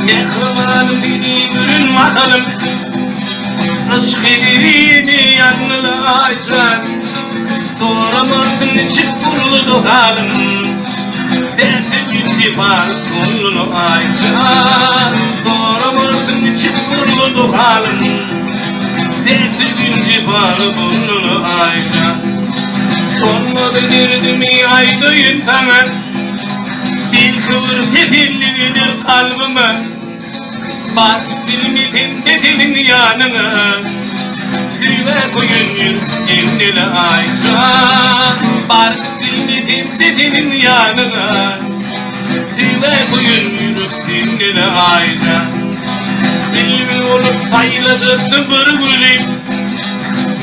Mehribanım beni gülün bakalım, aşk edilini yanına aycan. Doğramazın içi kurulu doğalım, dersin içi var sonunu aycan. Doğramazın içi kurulu doğalım, dersin içi var sonunu aycan. Sonmadı girdimi aydayın tamam, dil kıvır tefilli gelir kalbime. Bak dilimi tefilin yanına, güve koyun kendine aycan. Bak dilimi tefilin yanına, güve koyun kendine aycan. Dilimi olup paylaşırsın bir gülü,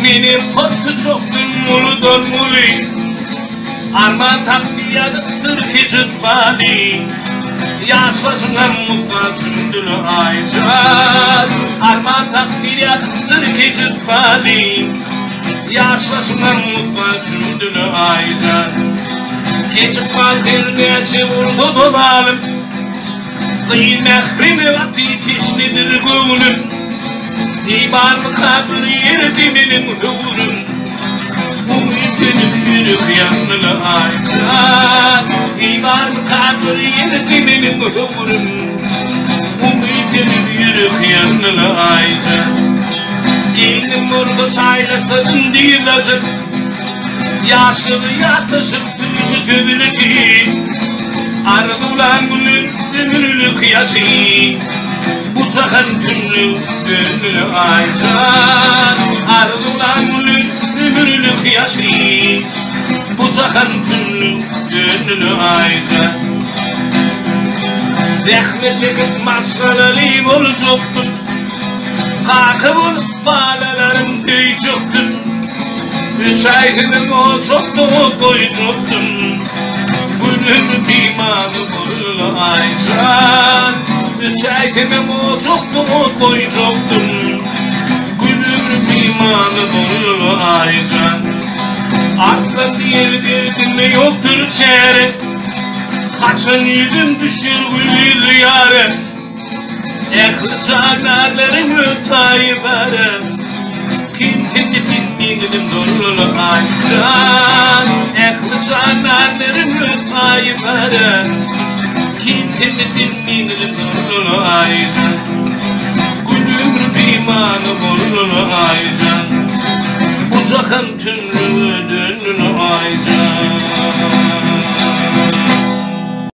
benim kotu çoktum muludan mulu. Arman takdiyadıktır ki cıtmali, yaşlasınlar mutlacım dülü aycan. Arman takdiyadıktır ki cıtmali, yaşlasınlar mutlacım dülü aycan. Geçip kalkırneci vurdu dolalım, kıymekrimi ateşlidir gönlüm. İmanlı kabır yerdiminin hıvırım, bu ülkenin yürük yanına aycan. İmanlı kabır yerdiminin hıvırım, bu ülkenin yürük yanına aycan. Geldim orada çaylaştırdım değilacık, yaşlı yatışıp tüzü tübülüşü. Ardulan gülün ömürlü kıyası, bu çakın tümlü gönlü aycan. Ardulan gülün ömürlü kıyası, bu çakın tümlü gönlü aycan. Rehme çekip maşralıyım olacaktım, kalkıp olup bağlalarım diyecektim. 3 ay günüm o çoktu o koyacaktım, gülüm pimanı bulur aycan. 3 ay günüm o çoktu o koyacaktım, gülüm pimanı bulur aycan. Akla diğer derdinme yoktur çare, kaçın yüzüm düşür gülü ziyare. Ehli canlarların ötayı verem, kim dinledim zorlu aycan. Ehli canlarların ötayı verem, kim dinledim zorlu aycan. Gülüm pimanı bulur aycan, bu çakın tümlü dönlü aycan.